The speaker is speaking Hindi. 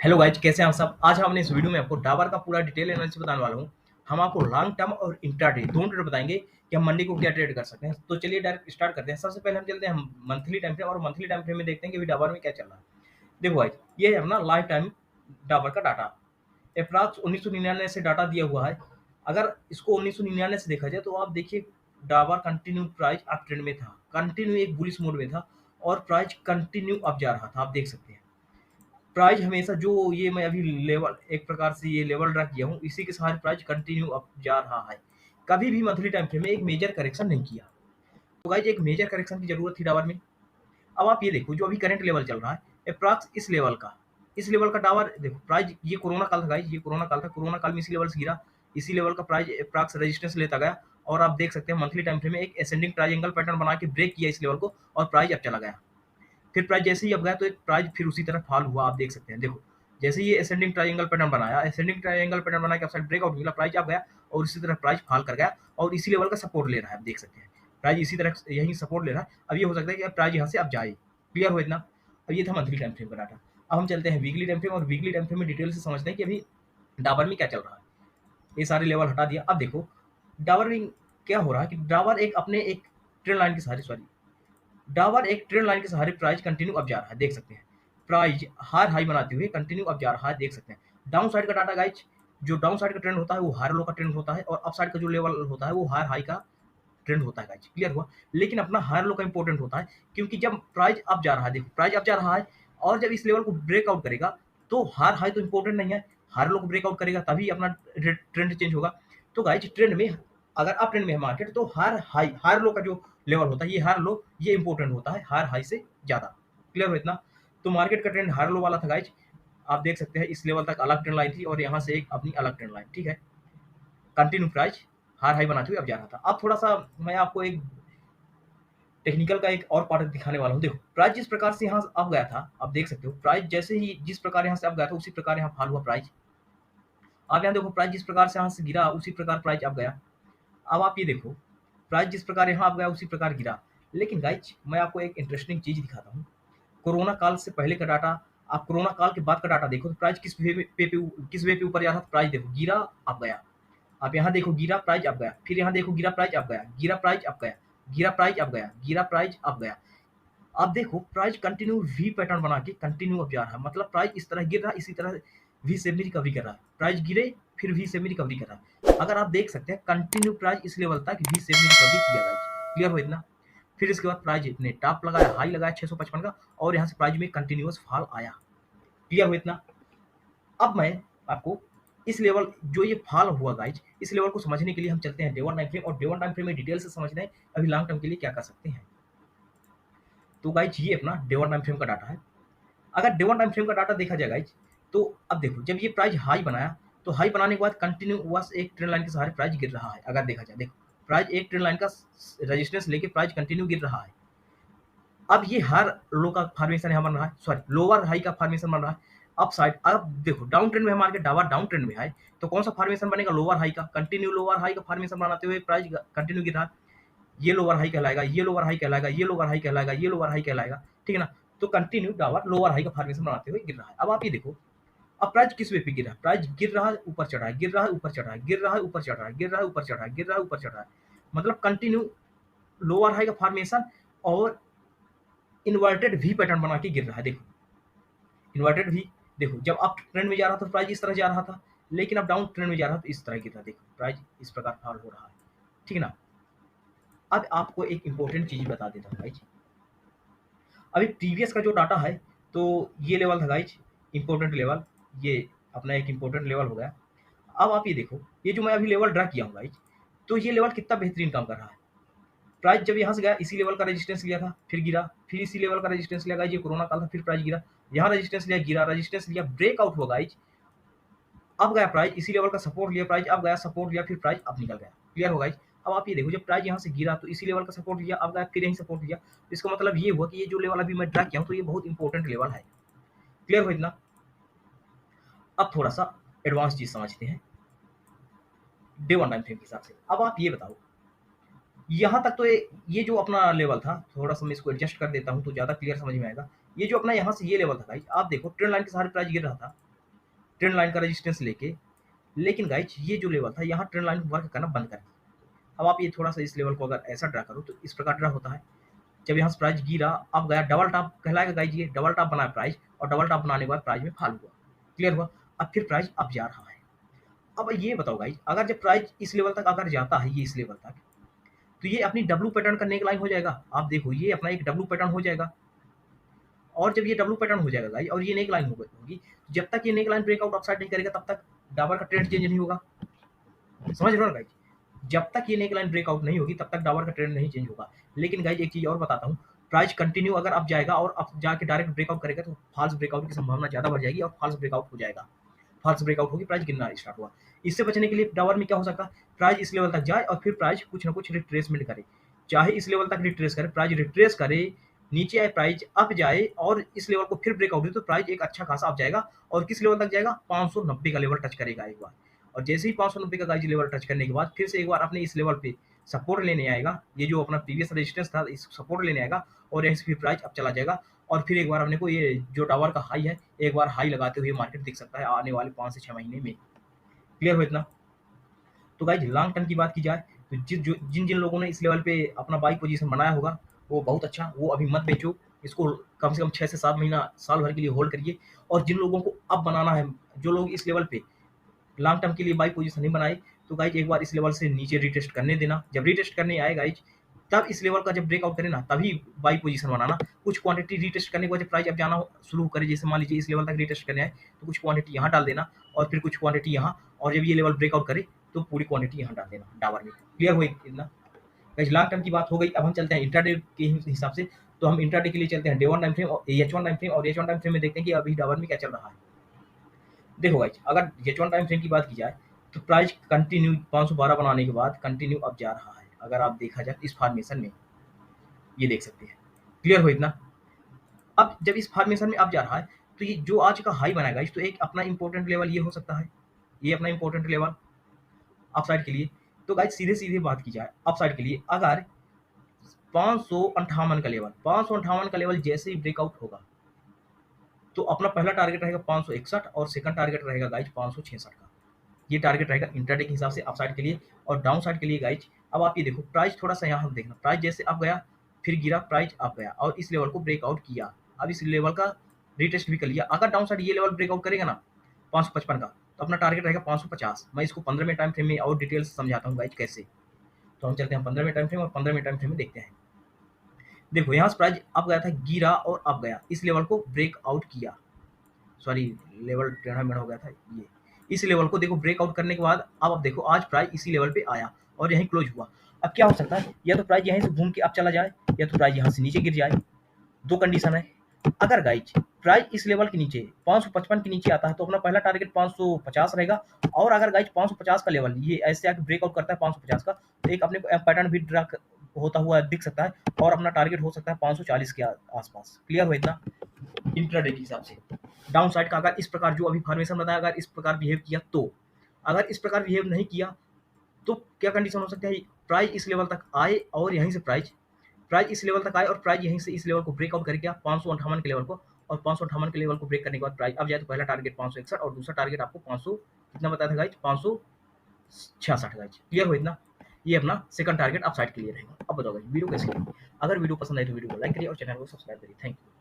हेलो गाइज, कैसे हैं आप सब। आज हमने इस वीडियो में आपको डाबर का पूरा डिटेल एनालिसिस बताने वाला हूँ। हम आपको लॉन्ग टर्म और इंट्राडे दोनों ट्रेड बताएंगे कि हम मंडी को क्या ट्रेड कर सकते हैं। तो चलिए डायरेक्ट स्टार्ट करते हैं। सबसे पहले हम चलते हैं हम मंथली टाइम फ्रेम, और मंथली टाइम फ्रेम में देखते हैं कि अभी डाबर में क्या चल रहा है। देखो गाइज, ये है अपना लाइफ टाइम डाबर का डाटा। अप्रॉक्स 1999 से डाटा दिया हुआ है। अगर इसको 1999 से देखा जाए तो आप देखिए, Dabur continue price up trend में था, कंटिन्यू एक बुलिश मोड में था और प्राइस कंटिन्यू अप जा रहा था। आप देख सकते हैं प्राइस हमेशा जो ये मैं अभी लेवल एक प्रकार से ये लेवल ड्रा किया हूँ, इसी के सहारे प्राइस कंटिन्यू अप जा रहा है। कभी भी मंथली टाइम फ्रेम में एक मेजर करेक्शन नहीं किया। तो गाइज, एक मेजर करेक्शन की जरूरत थी डाबर में। अब आप ये देखो, जो अभी करंट लेवल चल रहा है अप्रॉक्स इस लेवल का डाबर देखो। प्राइस ये कोरोना काल था गाइज, ये कोरोना काल था। कोरोना काल में इसी लेवल से गिरा, इसी लेवल का प्राइस अप्रॉक्स रेजिस्टेंस लेता गया। और आप देख सकते हैं मंथली टाइम फ्रेम में एक असेंडिंग ट्रायंगल पैटर्न बना के ब्रेक किया इस लेवल को, और प्राइस अब चला गया। फिर प्राइस जैसे ही अब गया तो एक प्राइस फिर उसी तरह फॉल हुआ। आप देख सकते हैं, देखो जैसे ही ये असेंडिंग ट्रायंगल पैटर्न बनाया, असेंडिंग ट्रायंगल पैटर्न बना के अपसाइड ब्रेकआउट मिला, प्राइस अब गया और इसी तरह प्राइस फॉल कर गया और इसी लेवल का सपोर्ट ले रहा है। आप देख सकते हैं प्राइस इसी तरह यही सपोर्ट ले रहा है। अब ये हो सकता है कि प्राइस यहाँ से अब जाए। क्लियर हो इतना। अब ये था मंथली टाइम फ्रेम का डाटा। अब हम चलते हैं वीकली टाइम फ्रेम, और वीकली टाइम फ्रेम में डिटेल से समझते हैं कि अभी डाबर में क्या चल रहा है। ये सारे लेवल हटा दिया। अब देखो डाबर में क्या हो रहा है कि डाबर एक अपने एक ट्रेंड लाइन के सहारे, सॉरी, डाबर एक ट्रेंड लाइन के सहारे प्राइस कंटिन्यू अप जा रहा है। देख सकते हैं प्राइस हार हाई बनाते हुए कंटिन्यू अप जा रहा है। देख सकते हैं डाउन साइड का डाटा गाइज, जो डाउन साइड का ट्रेंड होता है वो हार लो का ट्रेंड होता है, और अप साइड का जो लेवल होता है वो हार हाई का ट्रेंड होता है गाइज। क्लियर हुआ। लेकिन अपना हायर लो का इंपॉर्टेंट होता है, क्योंकि जब प्राइस अप जा रहा है, देखो प्राइस अप जा रहा है और जब इस लेवल को ब्रेकआउट करेगा तो हार हाई तो इंपॉर्टेंट नहीं है, हायर लो को ब्रेकआउट करेगा तभी अपना ट्रेंड चेंज होगा। तो गाइज ट्रेंड में अगर अप ट्रेंड में है मार्केट तो हार हाई हायर लो का जो लेवल होता है, ये हायर लो ये इंपॉर्टेंट होता है हायर हाई से ज्यादा। क्लियर हो इतना। तो मार्केट का ट्रेंड हायर लो वाला था गाइज। आप देख सकते हैं इस लेवल तक अलग ट्रेंड लाइन थी और यहाँ से एक अपनी अलग ट्रेंड लाइन। ठीक है, कंटिन्यू प्राइस हार हाई बनाते हुए अब जा रहा था। अब थोड़ा सा मैं आपको एक टेक्निकल का एक और पार्ट दिखाने वाला हूँ। देखो प्राइस जिस प्रकार से यहाँ अब गया था, आप देख सकते हो प्राइस जैसे ही जिस प्रकार यहाँ से अब गया था उसी प्रकार यहाँ फॉल हुआ प्राइस। आप यहाँ देखो प्राइस जिस प्रकार से यहाँ से गिरा उसी प्रकार प्राइस अब गया। अब आप ये देखो प्राइस जिस प्रकार यहाँ अब गया उसी प्रकार गिरा। लेकिन गाइज मैं आपको एक इंटरेस्टिंग चीज दिखाता हूँ। कोरोना काल से पहले का डाटा, आप कोरोना काल के बाद का डाटा देखो तो प्राइस किस वे पे ऊपर जा रहा था। प्राइस देखो गिरा अब गया। आप यहाँ देखो गिरा प्राइस अब गया, फिर यहाँ देखो गिरा प्राइस अब गया, गिरा प्राइस अब गया, गिरा प्राइस अब गया, गिरा प्राइस अब गया। आप देखो प्राइस कंटिन्यू वी पैटर्न बना के कंटिन्यू अब जा रहा है। मतलब प्राइस इस तरह गिर रहा है, इसी तरह वी शेप में रिकवरी कर रहा है। प्राइस गिरे फिर वी शेप में रिकवरी कर रहा है। अगर आप देख सकते हैं कंटिन्यू प्राइस इस लेवल तक वी शेप में रिकवरी किया गया। क्लियर हो इतना। फिर इसके बाद प्राइस ने टॉप लगाया, हाई लगाया 655 का, और यहाँ से प्राइस में कंटिन्यूअस फॉल आया। क्लियर हो इतना। अब मैं आपको इस लेवल जो ये फॉल हुआ गाइज, इस लेवल को समझने के लिए हम चलते हैं डे वन टाइम फ्रेम, और डे वन टाइम फ्रेम में डिटेल से समझते हैं अभी लॉन्ग टर्म के लिए क्या कर सकते हैं। तो गाइज ये अपना डे वन टाइम फ्रेम का डाटा है। अगर डे वन टाइम फ्रेम का डाटा देखा जाए गाइज, तो अब देखो जब ये प्राइस हाई बनाया तो हाई बनाने के बाद कंटिन्यू बस एक ट्रेंड लाइन के सहारे प्राइस गिर रहा है। अगर देखा जाए, देखो प्राइस एक ट्रेंड लाइन का रेजिस्टेंस लेके प्राइस कंटिन्यू गिर रहा है। अब ये हर लो का फॉर्मेशन यहाँ बन रहा है, सॉरी लोअर हाई का फॉर्मेशन बन रहा है। अप साइड अब देखो डाउन ट्रेंड में है मार्केट, डाबर डाउन ट्रेंड में है, तो कौन सा फॉर्मेशन बनेगा, लोअर हाई का। कंटिन्यू लोअर हाई का फॉर्मेशन बनाते हुए प्राइस कंटिन्यू गिर रहा है। ये लोअर हाई कहलाएगा, ये लोअर हाई कहलाएगा, ये लोअर हाई कहलाएगा, ये लोअर हाई कहलाएगा। ठीक है ना। तो कंटिन्यू डाबर लोअर हाई का फॉर्मेशन बनाते हुए गिर रहा है। अब आप ये देखो अब प्राइस किस वे पे गिर रहा है, प्राइस गिर रहा है ऊपर चढ़ रहा है, गिर रहा है ऊपर चढ़ रहा है, गिर रहा है ऊपर चढ़ रहा है, गिर रहा है ऊपर चढ़ रहा है, गिर रहा है ऊपर चढ़ रहा है। मतलब कंटिन्यू लोअर हाई का फॉर्मेशन और इन्वर्टेड वी पैटर्न बना के गिर रहा है। देखो इन्वर्टेड वी, देखो जब अप ट्रेंड में जा रहा था तो प्राइस इस तरह जा रहा था, लेकिन अब डाउन ट्रेंड में जा रहा था तो इस तरह गिर रहा है। देखो प्राइस इस प्रकार फॉल हो रहा है। ठीक है ना। अब आपको एक इंपॉर्टेंट चीज बता देता हूँ गाइज। अभी प्रीवियस का जो डाटा है तो ये लेवल था गाइज, इंपॉर्टेंट लेवल, ये अपना एक इंपॉर्टेंट लेवल हो गया। अब आप ये देखो ये जो मैं अभी लेवल ड्रा किया हूँ गाइज, तो ये लेवल कितना बेहतरीन काम कर रहा है। प्राइस जब यहाँ से गया इसी लेवल का रेजिस्टेंस लिया था, फिर गिरा, फिर इसी लेवल का रेजिस्टेंस लिया गाइज, ये कोरोना काल था, फिर प्राइस गिरा, यहाँ रेजिस्टेंस लिया, गिरा, रेजिस्टेंस लिया, ब्रेकआउट हुआ गाइज, अब गया प्राइस इसी लेवल का सपोर्ट लिया, प्राइस अब गया सपोर्ट लिया, फिर प्राइस अब निकल गया। क्लियर होगा गाइज। अब आप ये देखो जब प्राइस यहाँ से गिरा तो इसी लेवल का सपोर्ट लिया, अब गया फिर यही सपोर्ट लिया। तो इसका मतलब ये हुआ कि ये जो लेवल अभी मैं ड्रा किया हूँ तो ये बहुत इंपॉर्टेंट लेवल है। क्लियर हो इतना। अब थोड़ा सा एडवांस चीज समझते हैं डे वन टाइम फ्रेम के हिसाब से। अब आप ये बताओ यहाँ तक तो ये जो अपना लेवल था, थोड़ा सा मैं इसको एडजस्ट कर देता हूँ तो ज्यादा क्लियर समझ में आएगा। ये जो अपना यहाँ से ये लेवल था गाइस, आप देखो ट्रेंड लाइन के सहारे प्राइस गिर रहा था, ट्रेंड लाइन का रेजिस्टेंस लेके, लेकिन गाइज ये जो लेवल था यहाँ ट्रेंड लाइन वर्क करना बंद कर दिया। अब आप ये थोड़ा सा इस लेवल को अगर ऐसा ड्रा करो तो इस प्रकार ड्रा होता है। जब यहाँ से प्राइस गिरा, अब गया डबल टॉप कहलाएगा गाइज, ये डबल टॉप बना प्राइस, और डबल टॉप बनाने के बाद प्राइस में फॉल हुआ, क्लियर हुआ। अब फिर प्राइस अब जा रहा है। अब ये बताओ गाइज, अगर जब प्राइस इस लेवल तक अगर जाता है, ये इस लेवल तक, तो ये अपनी डब्ल्यू पैटर्न का नेक लाइन हो जाएगा। आप देखो ये अपना एक डब्ल्यू पैटर्न हो जाएगा, और जब ये डब्ल्यू पैटर्न हो जाएगा गाइज और ये नेक लाइन होगी, जब तक ये नेक लाइन ब्रेकआउट अपसाइड नहीं करेगा तब तक डाबर का ट्रेंड चेंज नहीं होगा। समझ रहे हो ना गाइज, जब तक ये नेक लाइन ब्रेकआउट नहीं होगी तब तक डाबर का ट्रेंड नहीं चेंज होगा। लेकिन गाइज एक चीज और बताता हूँ, प्राइस कंटिन्यू अगर अब जाएगा और अब जाके डायरेक्ट ब्रेकआउट करेगा तो फॉल्स ब्रेकआउट की संभावना ज्यादा बढ़ जाएगी और फॉल्स ब्रेकआउट हो जाएगा। फॉल्स ब्रेकआउट होगी, प्राइस गिरना स्टार्ट हुआ। इससे बचने के लिए डाबर में क्या हो सकता है, प्राइस इस लेवल तक जाए और फिर प्राइस कुछ ना कुछ रिट्रेसमेंट करे, चाहे इस लेवल तक रिट्रेस करे, प्राइस रिट्रेस करे, नीचे आए प्राइस अप जाए और इस लेवल को फिर ब्रेकआउट दे तो प्राइस एक अच्छा खासा अप जाएगा और किस लेवल तक जाएगा, 590 का लेवल टच करेगा एक बार। और जैसे ही 590 का गाइज लेवल टच करने के बाद फिर से एक बार अपने इस लेवल पे सपोर्ट लेने आएगा, ये जो अपना प्रीवियस रेजिस्टेंस था इस सपोर्ट लेने आएगा और यहीं से फिर प्राइस अब चला जाएगा। और फिर एक बार अपने को ये जो टावर का हाई है एक बार हाई लगाते हुए मार्केट दिख सकता है आने वाले 5 से 6 महीने में। क्लियर हो इतना। तो गाइज लॉन्ग टर्म की बात की जाए तो जिन जिन लोगों ने इस लेवल पे अपना बाई पोजीशन बनाया होगा वो बहुत अच्छा, वो अभी मत बेचो, इसको कम से कम 6 से 7 महीना साल भर के लिए होल्ड करिए। और जिन लोगों को अब बनाना है, जो लोग इस लेवल पे लॉन्ग टर्म के लिए बाई पोजीशन नहीं बनाई, तो गाइज एक बार इस लेवल से नीचे रिटेस्ट करने देना। जब रिटेस्ट करने आए गाइज तब इस लेवल का जब ब्रेकआउट करे ना तभी बाई पोजीशन बनाना। कुछ क्वांटिटी रिटेस्ट करने के बाद जब प्राइस अब जाना शुरू करे, जैसे मान लीजिए इस लेवल तक रिटेस्ट करने आए तो कुछ क्वांटिटी यहाँ डाल देना और फिर कुछ क्वांटिटी यहाँ, और जब ये लेवल ब्रेकआउट करे तो पूरी क्वांटिटी यहाँ डाल देना डावर में। क्लियर हो इतना। गाइज लॉन्ग टर्म की बात हो गई, अब हम चलते हैं इंट्राडे के हिसाब से। तो हम इंट्राडे के लिए चलते हैं डे 1 टाइम फ्रेम और H1 टाइम फ्रेम, और H1 टाइम फ्रेम में देखते हैं कि अभी डावर में क्या चल रहा है। देखो गाइज अगर H1 टाइम फ्रेम की बात की जाए तो प्राइस कंटिन्यू 512 बनाने के बाद कंटिन्यू अब जा रहा है। अगर आप देखा जाए इस फॉर्मेशन में ये देख सकते हैं। क्लियर हो इतना। अब जब इस फॉर्मेशन में अब जा रहा है तो ये जो आज का हाई बनाएगा इस तो एक अपना इंपॉर्टेंट लेवल ये हो सकता है, ये अपना इंपॉर्टेंट लेवल अपसाइड के लिए। तो गाइज सीधे सीधे बात की जाए अपसाइड के लिए, अगर 558 का लेवल, 558 का लेवल जैसे ही ब्रेकआउट होगा तो अपना पहला टारगेट रहेगा 561 और सेकंड टारगेट रहेगा गाइज 566 का। ये टारगेट रहेगा इंट्राडे के हिसाब से अपसाइड के लिए। और डाउन साइड के लिए गाइज अब आप ये देखो प्राइस थोड़ा सा यहाँ देखना, प्राइस जैसे अब गया फिर गिरा, प्राइस अब गया और इस लेवल को ब्रेकआउट किया। अब इस लेवल का रिटेस्ट भी कर लिया। अगर डाउन साइड ये लेवल ब्रेकआउट करेगा ना 555 का तो अपना टारगेट रहेगा 550। मैं इसको 15 में टाइम फ्रेम में और डिटेल्स समझाता हूँ गाइज कैसे। तो हम चलते हैं 15 में टाइम फ्रेम और 15 में टाइम फ्रेम में देखते हैं। देखो यहाँ से प्राइस अब गया था, गिरा और अब गया, इस लेवल को ब्रेकआउट किया, सॉरी लेवल टेढ़ा मेढ़ा हो गया था, ये इस लेवल को देखो ब्रेकआउट करने के बाद अब देखो आज प्राइस इसी लेवल पे आया और यहीं क्लोज हुआ। अब क्या हो सकता है, या तो प्राइस यहीं से घूम के अब चला जाए या तो प्राइस यहाँ से नीचे गिर जाए। दो कंडीशन है। अगर गाइज प्राइस इस लेवल के नीचे 555 के नीचे आता है तो अपना पहला टारगेट 550 रहेगा। और अगर गाइज 550 का लेवल ये ऐसे आके ब्रेकआउट करता है 550 का तो एक अपने को पैटर्न भी ड्रा होता हुआ दिख सकता है और अपना टारगेट हो सकता है 540 के आसपास। क्लियर हो इतना इंट्राडे के हिसाब से। डाउन साइड का अगर इस प्रकार जो अभी फॉर्मेशन बताया अगर इस प्रकार बिहेव किया तो, अगर इस प्रकार बिहेव नहीं किया तो क्या कंडीशन हो सकता है, प्राइस इस लेवल तक आए और यहीं से प्राइस इस लेवल तक आए और प्राइस यहीं से इस लेवल को ब्रेकआउट करके 558 के लेवल को, और 558 के लेवल को ब्रेक करने के बाद प्राइस अब जाए तो पहला टारगेट 561 और दूसरा टारगेट आपको 500 कितना बताया था गाइज 566 गाइज। क्लियर हो इतना। ये अपना सेकंड टारगेट अपसाइड के लिए रहेगा। अब बताओ गाइज वीडियो कैसे लगी, अगर वीडियो पसंद आए तो वीडियो को लाइक करिए और चैनल को सब्सक्राइब करिए। Thank you.